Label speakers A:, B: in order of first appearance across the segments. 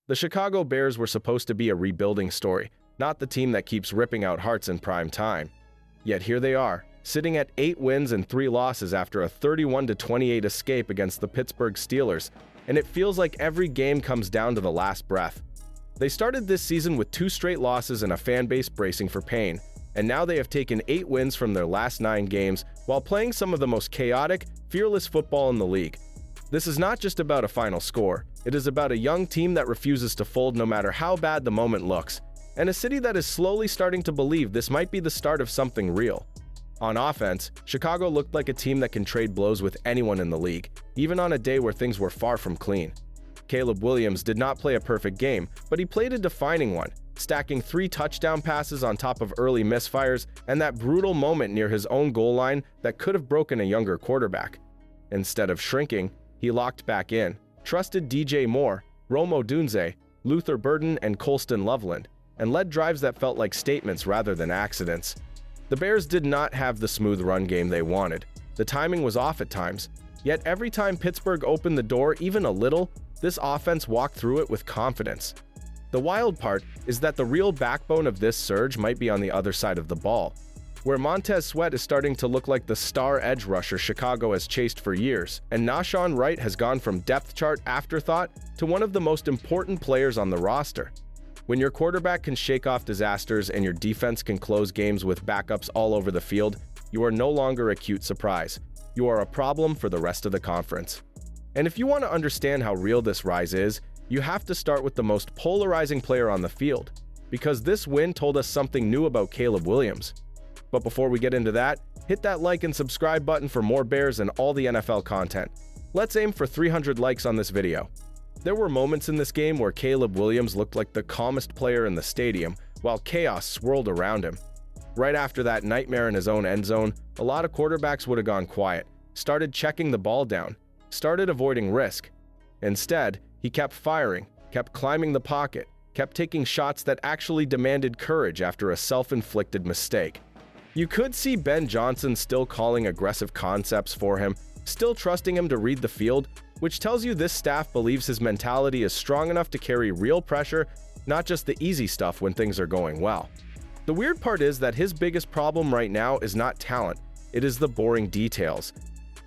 A: The Chicago Bears were supposed to be a rebuilding story, not the team that keeps ripping out hearts in prime time. Yet here they are, sitting at 8 wins and 3 losses after a 31-28 escape against the Pittsburgh Steelers, and it feels like every game comes down to the last breath. They started this season with 2 straight losses and a fan base bracing for pain, and now they have taken 8 wins from their last 9 games while playing some of the most chaotic, fearless football in the league. This is not just about a final score, it is about a young team that refuses to fold no matter how bad the moment looks, and a city that is slowly starting to believe this might be the start of something real. On offense, Chicago looked like a team that can trade blows with anyone in the league, even on a day where things were far from clean. Caleb Williams did not play a perfect game, but he played a defining one, stacking 3 touchdown passes on top of early misfires and that brutal moment near his own goal line that could have broken a younger quarterback. Instead of shrinking, he locked back in, trusted DJ Moore, Rome Odunze, Luther Burden, and Colston Loveland, and led drives that felt like statements rather than accidents. The Bears did not have the smooth run game they wanted. The timing was off at times, yet every time Pittsburgh opened the door even a little, this offense walked through it with confidence. The wild part is that the real backbone of this surge might be on the other side of the ball, where Montez Sweat is starting to look like the star edge rusher Chicago has chased for years, and Nshon Wright has gone from depth chart afterthought to one of the most important players on the roster. When your quarterback can shake off disasters and your defense can close games with backups all over the field, you are no longer a cute surprise. You are a problem for the rest of the conference. And if you want to understand how real this rise is, you have to start with the most polarizing player on the field, because this win told us something new about Caleb Williams. But before we get into that, hit that like and subscribe button for more Bears and all the NFL content. Let's aim for 300 likes on this video. There were moments in this game where Caleb Williams looked like the calmest player in the stadium, while chaos swirled around him. Right after that nightmare in his own end zone, a lot of quarterbacks would have gone quiet, started checking the ball down, started avoiding risk. Instead, he kept firing, kept climbing the pocket, kept taking shots that actually demanded courage after a self-inflicted mistake. You could see Ben Johnson still calling aggressive concepts for him, still trusting him to read the field, which tells you this staff believes his mentality is strong enough to carry real pressure, not just the easy stuff when things are going well. The weird part is that his biggest problem right now is not talent, it is the boring details.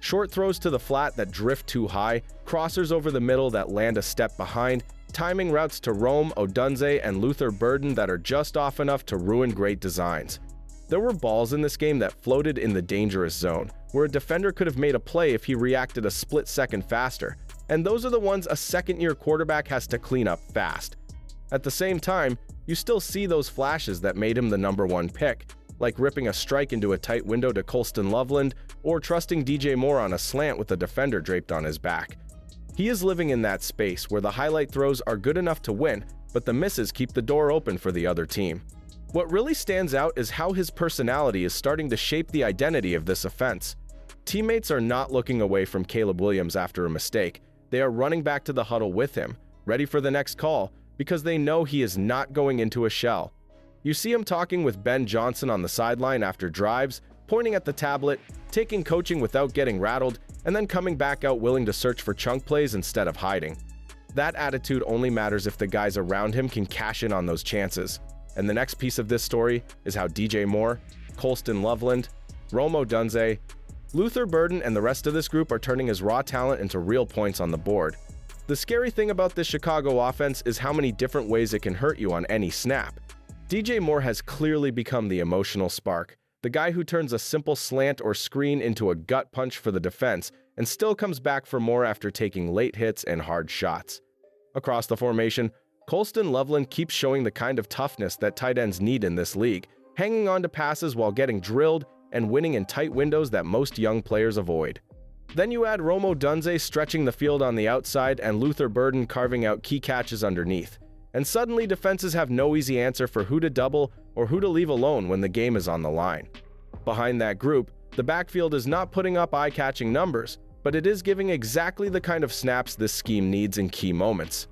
A: Short throws to the flat that drift too high, crossers over the middle that land a step behind, timing routes to Rome, Odunze, and Luther Burden that are just off enough to ruin great designs. There were balls in this game that floated in the dangerous zone, where a defender could have made a play if he reacted a split second faster, and those are the ones a second-year quarterback has to clean up fast. At the same time, you still see those flashes that made him the #1 pick, like ripping a strike into a tight window to Colston Loveland or trusting DJ Moore on a slant with a defender draped on his back. He is living in that space where the highlight throws are good enough to win, but the misses keep the door open for the other team. What really stands out is how his personality is starting to shape the identity of this offense. Teammates are not looking away from Caleb Williams after a mistake. They are running back to the huddle with him, ready for the next call, because they know he is not going into a shell. You see him talking with Ben Johnson on the sideline after drives, pointing at the tablet, taking coaching without getting rattled, and then coming back out willing to search for chunk plays instead of hiding. That attitude only matters if the guys around him can cash in on those chances. And the next piece of this story is how DJ Moore, Colston Loveland, Rome Odunze, Luther Burden, and the rest of this group are turning his raw talent into real points on the board. The scary thing about this Chicago offense is how many different ways it can hurt you on any snap. DJ Moore has clearly become the emotional spark, the guy who turns a simple slant or screen into a gut punch for the defense and still comes back for more after taking late hits and hard shots. Across the formation, Colston Loveland keeps showing the kind of toughness that tight ends need in this league, hanging on to passes while getting drilled and winning in tight windows that most young players avoid. Then you add Rome Odunze stretching the field on the outside and Luther Burden carving out key catches underneath. And suddenly defenses have no easy answer for who to double or who to leave alone when the game is on the line. Behind that group, the backfield is not putting up eye-catching numbers, but it is giving exactly the kind of snaps this scheme needs in key moments.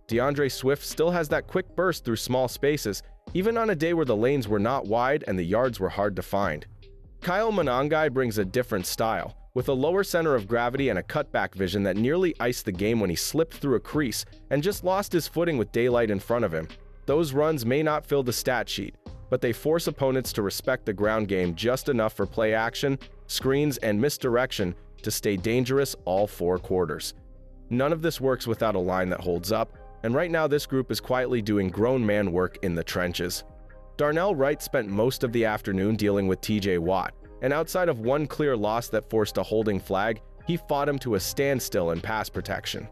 A: DeAndre Swift still has that quick burst through small spaces, even on a day where the lanes were not wide and the yards were hard to find. Kyle Monangai brings a different style, With a lower center of gravity and a cutback vision that nearly iced the game when he slipped through a crease and just lost his footing with daylight in front of him, those runs may not fill the stat sheet, but they force opponents to respect the ground game just enough for play action, screens, and misdirection to stay dangerous all 4 quarters. None of this works without a line that holds up, and right now this group is quietly doing grown man work in the trenches. Nshon Wright spent most of the afternoon dealing with TJ Watt, and outside of one clear loss that forced a holding flag, he fought him to a standstill in pass protection.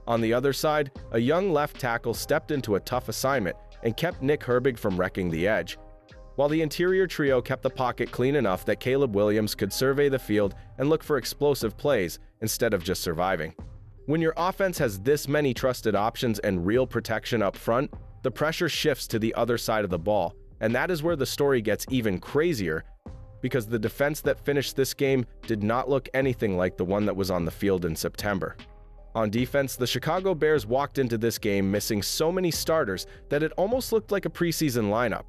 A: On the other side, a young left tackle stepped into a tough assignment and kept Nick Herbig from wrecking the edge, while the interior trio kept the pocket clean enough that Caleb Williams could survey the field and look for explosive plays instead of just surviving. When your offense has this many trusted options and real protection up front, the pressure shifts to the other side of the ball, and that is where the story gets even crazier, because the defense that finished this game did not look anything like the one that was on the field in September. On defense, the Chicago Bears walked into this game missing so many starters that it almost looked like a preseason lineup.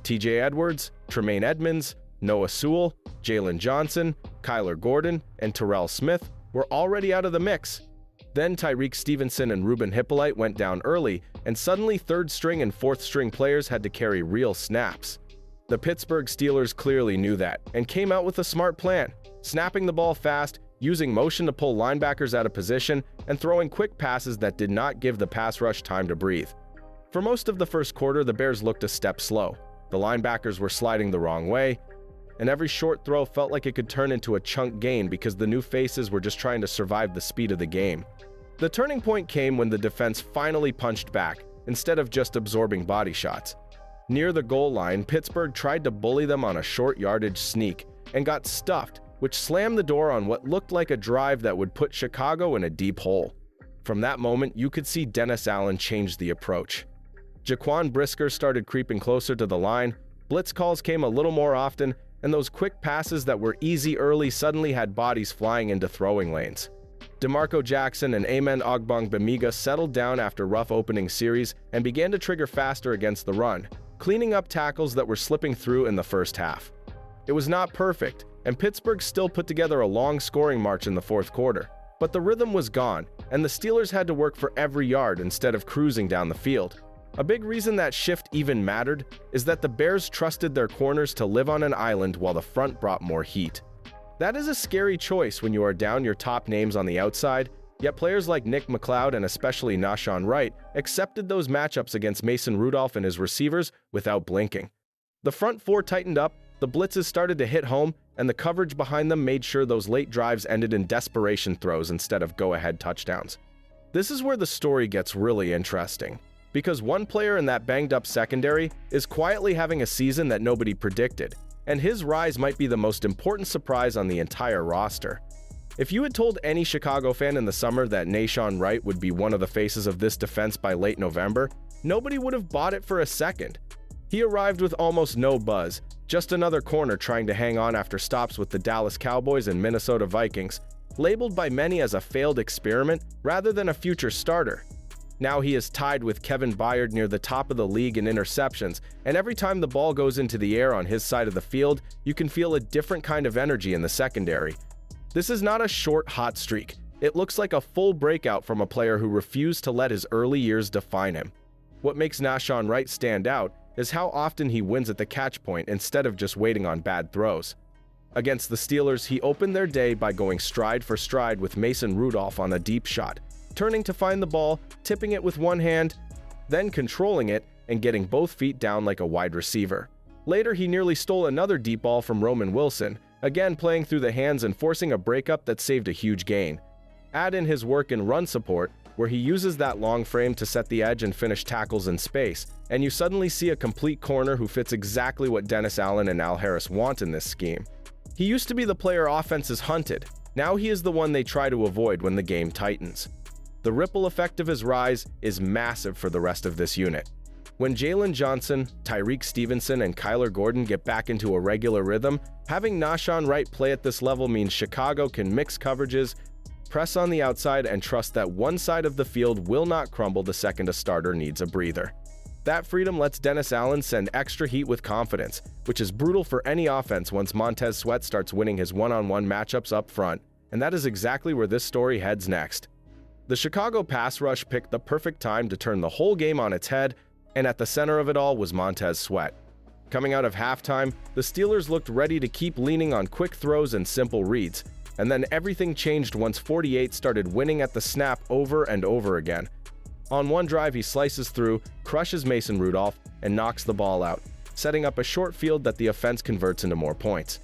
A: TJ Edwards, Tremaine Edmonds, Noah Sewell, Jalen Johnson, Kyler Gordon, and Terrell Smith were already out of the mix. Then Tyreek Stevenson and Ruben Hippolyte went down early, and suddenly third-string and fourth-string players had to carry real snaps. The Pittsburgh Steelers clearly knew that, and came out with a smart plan, snapping the ball fast, using motion to pull linebackers out of position, and throwing quick passes that did not give the pass rush time to breathe. For most of the first quarter, the Bears looked a step slow. The linebackers were sliding the wrong way, and every short throw felt like it could turn into a chunk gain because the new faces were just trying to survive the speed of the game. The turning point came when the defense finally punched back, instead of just absorbing body shots. Near the goal line, Pittsburgh tried to bully them on a short yardage sneak and got stuffed, which slammed the door on what looked like a drive that would put Chicago in a deep hole. From that moment, you could see Dennis Allen change the approach. Jaquan Brisker started creeping closer to the line, blitz calls came a little more often, and those quick passes that were easy early suddenly had bodies flying into throwing lanes. DeMarco Jackson and Amen Ogbongbemiga settled down after rough opening series and began to trigger faster against the run, cleaning up tackles that were slipping through in the first half. It was not perfect, and Pittsburgh still put together a long scoring march in the fourth quarter, but the rhythm was gone, and the Steelers had to work for every yard instead of cruising down the field. A big reason that shift even mattered is that the Bears trusted their corners to live on an island while the front brought more heat. That is a scary choice when you are down your top names on the outside, yet players like Nick McLeod and especially Nshon Wright accepted those matchups against Mason Rudolph and his receivers without blinking. The front four tightened up, the blitzes started to hit home, and the coverage behind them made sure those late drives ended in desperation throws instead of go-ahead touchdowns. This is where the story gets really interesting, because one player in that banged-up secondary is quietly having a season that nobody predicted, and his rise might be the most important surprise on the entire roster. If you had told any Chicago fan in the summer that Nshon Wright would be one of the faces of this defense by late November, nobody would have bought it for a second. He arrived with almost no buzz, just another corner trying to hang on after stops with the Dallas Cowboys and Minnesota Vikings, labeled by many as a failed experiment rather than a future starter. Now he is tied with Kevin Byard near the top of the league in interceptions, and every time the ball goes into the air on his side of the field, you can feel a different kind of energy in the secondary. This is not a short, hot streak. It looks like a full breakout from a player who refused to let his early years define him. What makes Nshon Wright stand out is how often he wins at the catch point instead of just waiting on bad throws. Against the Steelers, he opened their day by going stride for stride with Mason Rudolph on a deep shot, turning to find the ball, tipping it with one hand, then controlling it and getting both feet down like a wide receiver. Later, he nearly stole another deep ball from Roman Wilson, again playing through the hands and forcing a breakup that saved a huge gain. Add in his work in run support, where he uses that long frame to set the edge and finish tackles in space, and you suddenly see a complete corner who fits exactly what Dennis Allen and Al Harris want in this scheme. He used to be the player offenses hunted. Now he is the one they try to avoid when the game tightens. The ripple effect of his rise is massive for the rest of this unit. When Jalen Johnson, Tyreek Stevenson, and Kyler Gordon get back into a regular rhythm, having Nshon Wright play at this level means Chicago can mix coverages, press on the outside, and trust that one side of the field will not crumble the second a starter needs a breather. That freedom lets Dennis Allen send extra heat with confidence, which is brutal for any offense once Montez Sweat starts winning his one-on-one matchups up front. and that is exactly where this story heads next. The Chicago pass rush picked the perfect time to turn the whole game on its head, and at the center of it all was Montez Sweat. Coming out of halftime, the Steelers looked ready to keep leaning on quick throws and simple reads, and then everything changed once 48 started winning at the snap over and over again. On one drive, he slices through, crushes Mason Rudolph, and knocks the ball out, setting up a short field that the offense converts into more points.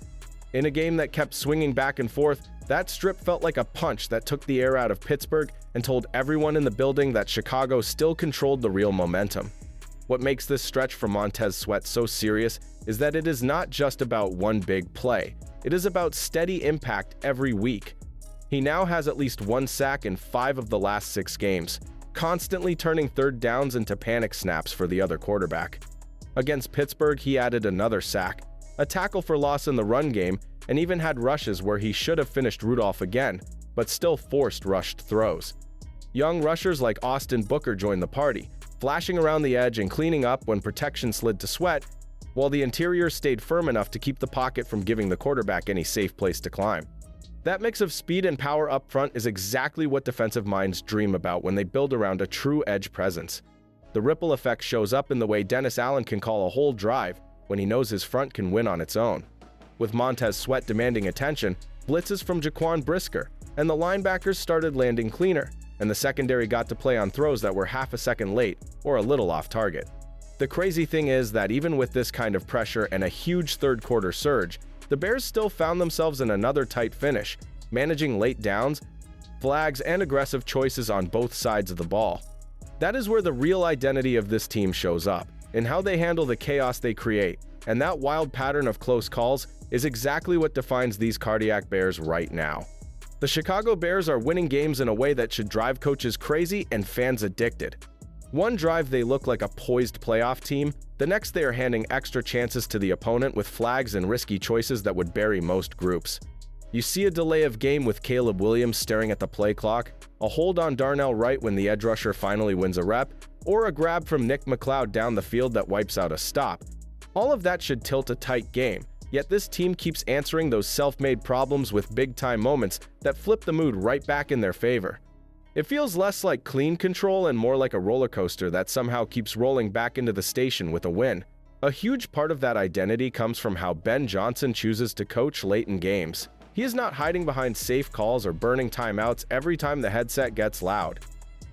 A: In a game that kept swinging back and forth, that strip felt like a punch that took the air out of Pittsburgh and told everyone in the building that Chicago still controlled the real momentum. What makes this stretch for Montez Sweat so serious is that it is not just about one big play. It is about steady impact every week. He now has at least one sack in 5 of the last 6 games, constantly turning third downs into panic snaps for the other quarterback. Against Pittsburgh, he added another sack, a tackle for loss in the run game, and even had rushes where he should have finished Rudolph again, but still forced rushed throws. Young rushers like Austin Booker joined the party, flashing around the edge and cleaning up when protection slid to Sweat, while the interior stayed firm enough to keep the pocket from giving the quarterback any safe place to climb. That mix of speed and power up front is exactly what defensive minds dream about when they build around a true edge presence. The ripple effect shows up in the way Dennis Allen can call a whole drive when he knows his front can win on its own. With Montez Sweat demanding attention, blitzes from Jaquan Brisker, and the linebackers started landing cleaner, and the secondary got to play on throws that were half a second late or a little off target. The crazy thing is that even with this kind of pressure and a huge third-quarter surge, the Bears still found themselves in another tight finish, managing late downs, flags, and aggressive choices on both sides of the ball. That is where the real identity of this team shows up, in how they handle the chaos they create, and that wild pattern of close calls is exactly what defines these cardiac Bears right now. The Chicago Bears are winning games in a way that should drive coaches crazy and fans addicted. One drive they look like a poised playoff team, the next they are handing extra chances to the opponent with flags and risky choices that would bury most groups. You see a delay of game with Caleb Williams staring at the play clock, a hold on Nshon Wright when the edge rusher finally wins a rep, or a grab from Nick McLeod down the field that wipes out a stop. All of that should tilt a tight game, yet this team keeps answering those self-made problems with big-time moments that flip the mood right back in their favor. It feels less like clean control and more like a roller coaster that somehow keeps rolling back into the station with a win. A huge part of that identity comes from how Ben Johnson chooses to coach late in games. He is not hiding behind safe calls or burning timeouts every time the headset gets loud.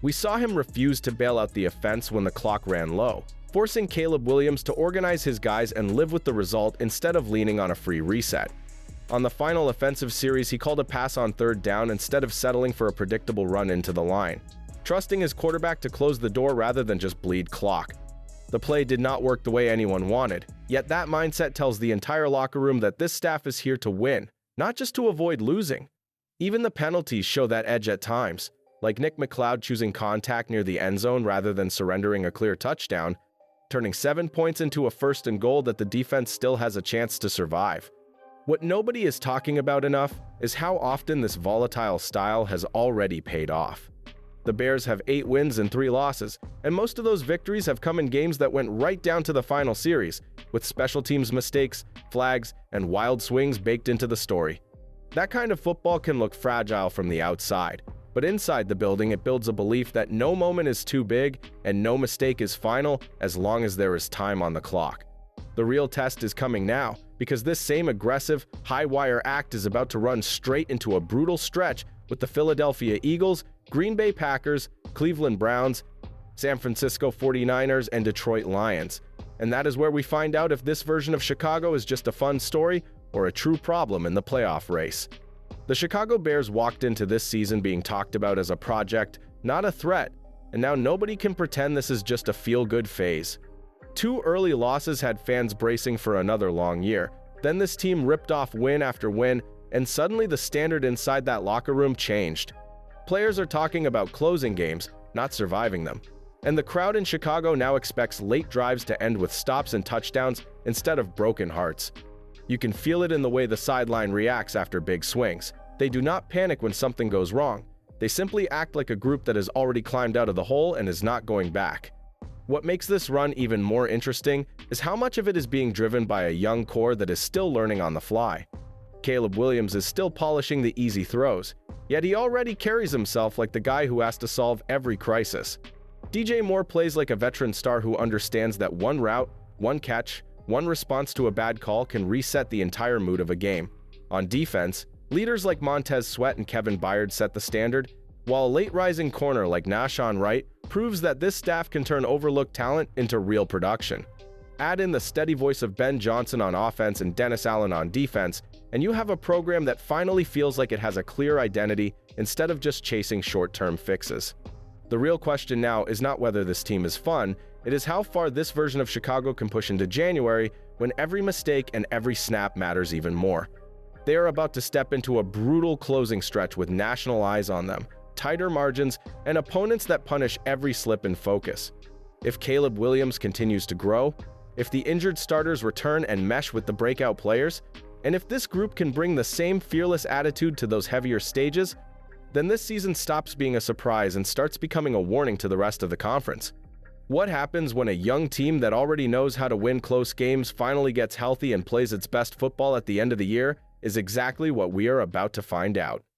A: We saw him refuse to bail out the offense when the clock ran low, forcing Caleb Williams to organize his guys and live with the result instead of leaning on a free reset. On the final offensive series, he called a pass on third down instead of settling for a predictable run into the line, trusting his quarterback to close the door rather than just bleed clock. The play did not work the way anyone wanted, yet that mindset tells the entire locker room that this staff is here to win, not just to avoid losing. Even the penalties show that edge at times, like Nick McLeod choosing contact near the end zone rather than surrendering a clear touchdown, turning 7 points into a 1st and goal that the defense still has a chance to survive. What nobody is talking about enough is how often this volatile style has already paid off. The Bears have 8 wins and 3 losses, and most of those victories have come in games that went right down to the final series, with special teams mistakes, flags, and wild swings baked into the story. That kind of football can look fragile from the outside, but inside the building it builds a belief that no moment is too big and no mistake is final as long as there is time on the clock. The real test is coming now, because this same aggressive, high-wire act is about to run straight into a brutal stretch with the Philadelphia Eagles, Green Bay Packers, Cleveland Browns, San Francisco 49ers, and Detroit Lions. And that is where we find out if this version of Chicago is just a fun story or a true problem in the playoff race. The Chicago Bears walked into this season being talked about as a project, not a threat, and now nobody can pretend this is just a feel-good phase. 2 early losses had fans bracing for another long year. Then this team ripped off win after win, and suddenly the standard inside that locker room changed. Players are talking about closing games, not surviving them. And the crowd in Chicago now expects late drives to end with stops and touchdowns instead of broken hearts. You can feel it in the way the sideline reacts after big swings. They do not panic when something goes wrong. They simply act like a group that has already climbed out of the hole and is not going back. What makes this run even more interesting is how much of it is being driven by a young core that is still learning on the fly. Caleb Williams is still polishing the easy throws, yet he already carries himself like the guy who has to solve every crisis. DJ Moore plays like a veteran star who understands that one route, one catch, one response to a bad call can reset the entire mood of a game. On defense, leaders like Montez Sweat and Kevin Byard set the standard, while a late-rising corner like Nshon Wright proves that this staff can turn overlooked talent into real production. Add in the steady voice of Ben Johnson on offense and Dennis Allen on defense, and you have a program that finally feels like it has a clear identity instead of just chasing short-term fixes. The real question now is not whether this team is fun, it is how far this version of Chicago can push into January when every mistake and every snap matters even more. They are about to step into a brutal closing stretch with national eyes on them, tighter margins, and opponents that punish every slip in focus. If Caleb Williams continues to grow, if the injured starters return and mesh with the breakout players, and if this group can bring the same fearless attitude to those heavier stages, then this season stops being a surprise and starts becoming a warning to the rest of the conference. What happens when a young team that already knows how to win close games finally gets healthy and plays its best football at the end of the year is exactly what we are about to find out.